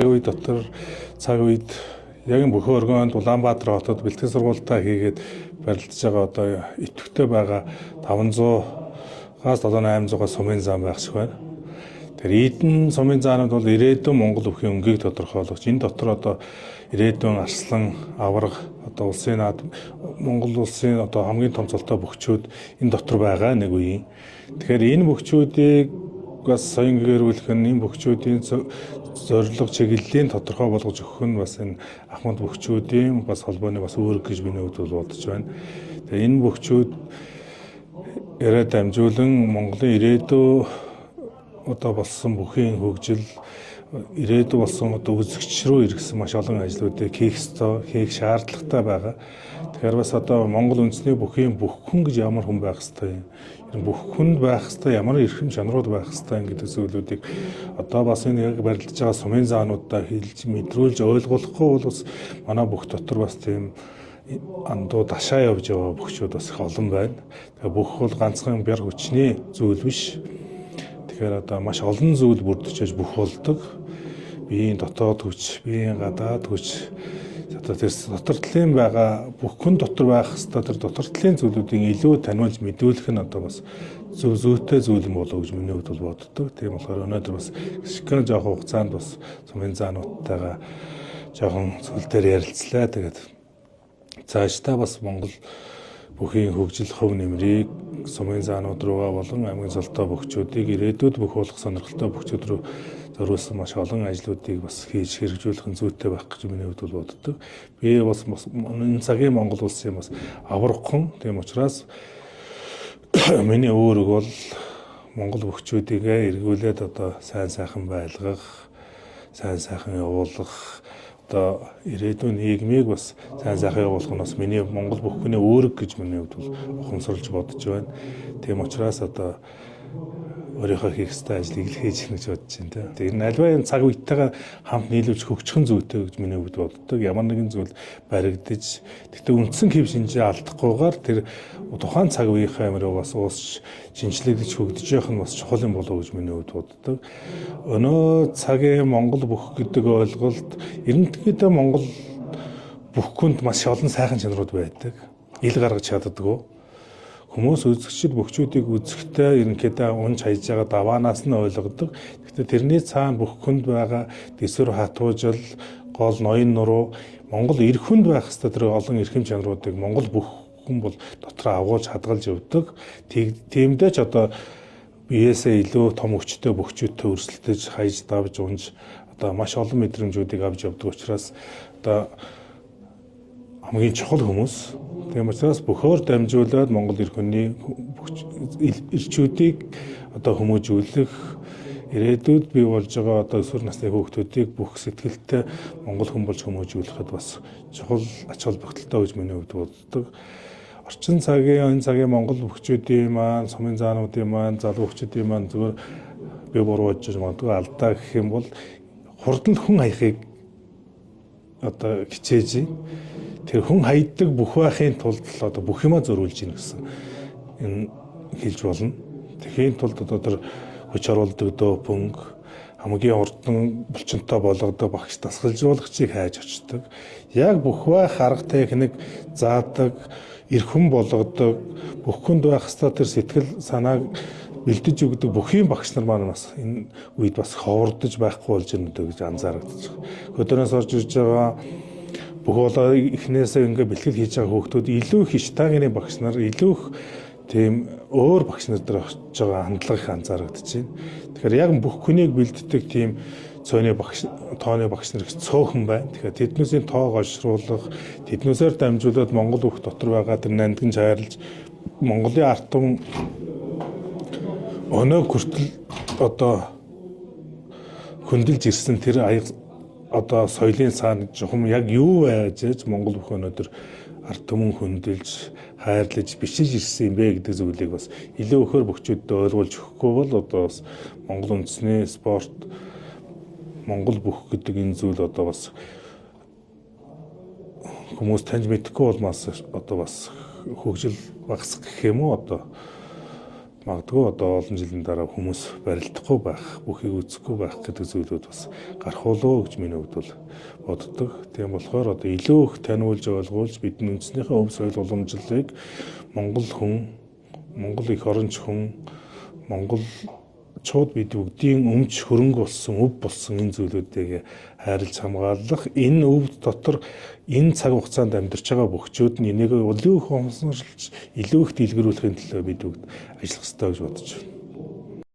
Үе дотор цаг үед яг бүх өргөнд Улаанбаатар хотод бэлтгэл сургалтаа хийгээд барилдаж байгаа одоо идэвхтэй байгаа 500-аас 800-аас сумын зам байх шиг байна. Тэр эдэн сумын заанууд бол ирээдүйн Монгол бүхийн өнгийг тодорхойлогч. Энэ дотор одоо ирээдүйн Арслан, Аварга, одоо улсын наад Монгол улсын одоо хамгийн томцолтой бүхчүүд энэ дотор байгаа нэг үе. Тэгэхээр энэ бүхчүүдийг бас соён гэрүүлэх нь энэ бүхчүүдийн зорилго чиглэлийн тодорхой болгож өгөх нь бас энэ ахмад бүхчүүдийн бас холбооны бас үүрэг гэж миний хувьд бодож байна. Тэгээ энэ бүхчүүд яриа дамжуулан Монголын ирээдүй одоо болсон бүхийн хөгжил ирээдүй болсон одоо үзэгч рүү иргэсэн маш олон ажлуудыг хийх ёстой, хийх шаардлагатай байгаа. Тэгэхээр бас одоо Монгол үндэсний бүхийн бүх хүн гэж ямар хүн байх ёстой юм. Бүх хүнд байх ёстой ямар эрхэм чанарууд байх ёстой гэдэг зүйлүүдийг одоо бас энэ яг барилдаж байгаа сумын заануудаа хэлж мэдрүүлж ойлгуулахгүй бол бас манай бүх дотор бас тийм андуу дашаа явж байгаа бүхчүүд бас их олон байна. Тэгээ бүх бол ганцхан бяр хүчний зүйл биш. Тэгэхээр одоо маш олон зүйл бүрдчихэж бүх болдог. Биеийн дотоод хүч, биеийн гадаад хүч одоо тэр дотор талын байгаа бүх хүн дотор байх хэвээр тэр дотор талын зүйлүүдийг илүү таниулж мэдүүлэх нь одоо бас зүйтэй зүйл юм болов уу гэж миний хувьд боддог. Тийм болохоор өнөөдөр бас гişгэн жоохон хугацаанд бас сумын заануудтайгаа жоохон зүйл дээр ярилцлаа. Тэгээд цаашдаа бас Монгол бүхийн хөгжил хөв нэмрийг сумын заанууд руугаа болон аймгийн золтой бүхчүүдийг ирээдүйд бүх болох сонирхолтой бүхчүүд рүү зориулсан маш олон ажлуудыг бас хийж хэрэгжүүлэх нь зүйтэй байх гэж миний хувьд боддог. Би бас энэ цагийн Монгол улсын бас аврагхан. Тийм учраас миний үүрэг бол Монгол бүхчүүдийг эргүүлээд одоо сайн сайхан байлгах, сайн сайхан явуулах, одоо ирээдүйн нийгмийг бас сайн сайхан явуулах нь бас миний Монгол бүх хүний үүрэг гэж миний хувьд бол ухамсарлаж бодож байна. Тийм учраас одоо өөрийнхөө хийх ёстой ажлыг л хийж гэнэ гэж бодож байна. Тэр нь альва энэ цаг үетэйгээ хамт нийлүүлж хөгжих нь зүйтэй гэж миний хувьд боддог. Ямар нэгэн зүйл баригдаж тэгтээ үндсэн хэв шинжээ алдахгүйгээр тэр тухайн цаг үеийнхээ амиргаас уусч шинжлэгдэж хөгдөж явах нь бас чухал юм болов уу гэж миний хувьд боддог. Өнөө цагийн Монгол бүх гэдэг ойлголт ерөнхийдөө Монгол бүх хүнд маш олон сайхан чанарууд байдаг. Ил гаргаж чаддаггүй. Хүмүүс үзэгчид бүхчүүдийг үзэхдээ ерөнхийдөө унж хайж байгаа даваанаас нь ойлгодог. Гэхдээ тэрний цаана бүх хүнд байгаа дэсвэр хатуужил, гол ноён нуруу Монгол эрх хүнд байх хэвээр тэр олон эрхэм чанаруудыг Монгол бүх хүн бол дотроо агуулж хадгалж явдаг. Тиймдээ ч одоо биеэсээ илүү том хүчтэй бүхчүүдтэй өрсөлдөж хайж давж унж одоо маш олон мэдрэмжүүдийг авч явдаг учраас одоо хамгийн чухал хүмүүс. Тийм учраас бөхөөр дамжуулаад Монгол эрх хүнний ирчүүдийг одоо хүмүүжүүлэх ирээдүйд бий болж байгаа одоо өсвөр насны хүүхдүүдийг бүх сэтгэлтэй Монгол хүн болж хүмүүжүүлэхэд бас чухал ач холбогдолтой гэж миний хувьд боддог. Орчин цагийн энэ цагийн Монгол бүхчүүдийн маань, сумын заануудын маань, залуу бүхчүүдийн маань зөвхөн би буруу бодож магадгүй алдаа гэх юм бол хурдан хүн хаяхыг одоо хичээж байна. Тэр хүн хайдаг бүх байхын тулд л одоо бүх юма зөрүүлж ийн гэсэн энэ хэлж болно. Тэхийн тулд одоо тэр хүч оруулдаг допинг хамгийн урдан булчинтай болгодог багш дасгалжуулагчийг хайж очдог. Яг бүх байх арга техник заадаг, эрхэм болгодог, бүх хүнд байх хэвээр тэр сэтгэл санааг бэлдэж өгдөг бүхийн багш нар маань бас энэ үед бас ховордож байхгүй болж байна гэж анзаарагдаж байна. Өдөрөөс орж ирж байгаа бүх болоо эхнээсээ ингээ бэлтгэл хийж байгаа хүүхдүүд илүү их штагийн багш нар илүү их тийм өөр багш нар дээр очиж байгаа хандлага их анзаарагдаж байна. Тэгэхээр яг бүх хүнийг бэлддэг тийм тооны багш нар их цөөхөн байна. Тэгэхээр тэднээсийн тоог олшруулах, тэднээсээр дамжуулаад Монгол бүх дотор байгаа тэр нандин чайрлж Монголын ард түмэн өнөө хүртэл одоо хөндлөж ирсэн тэр одоо соёлын цаана жухам яг юу байж Монгол бүх өнөөдөр ард түмэн хөндлөж хайрлаж бичиж ирсэн юм бэ гэдэг зүйлийг бас илүү өгөхөр бүхчүүдэд ойлгуулж өгөхгүй бол одоо бас Монгол үндэсний спорт Монгол бүх гэдэг энэ зүйл одоо бас хүмүүс таньж мэдэхгүй болмаас одоо бас хөгжил багасгах гэх юм уу одоо магадгүй одоо олон жилийн дараа хүмүүс барилдахгүй байх, бүхийг үзэхгүй байх гэдэг зүйлүүд бас гарах болоо гэж миний хувьд бол боддог. Тийм болохоор одоо илүү их таниулж ойлгуулж бидний үндэснийхээ өв соёл уламжлалыг Монгол хүн, Монгол их оронч хүн, монголчууд бид бүгдийн өмч хөрөнгө болсон, өв болсон энэ зүйлүүдийг хайрлаж хамгаалах, энэ өв дотор энэ цаг хугацаанд амьдарч байгаа бөхчүүд нь энийг илүү их хомсорлж, илүү их дэлгэрүүлэхийн төлөө бид бүгд ажиллах ёстой гэж бодож байна.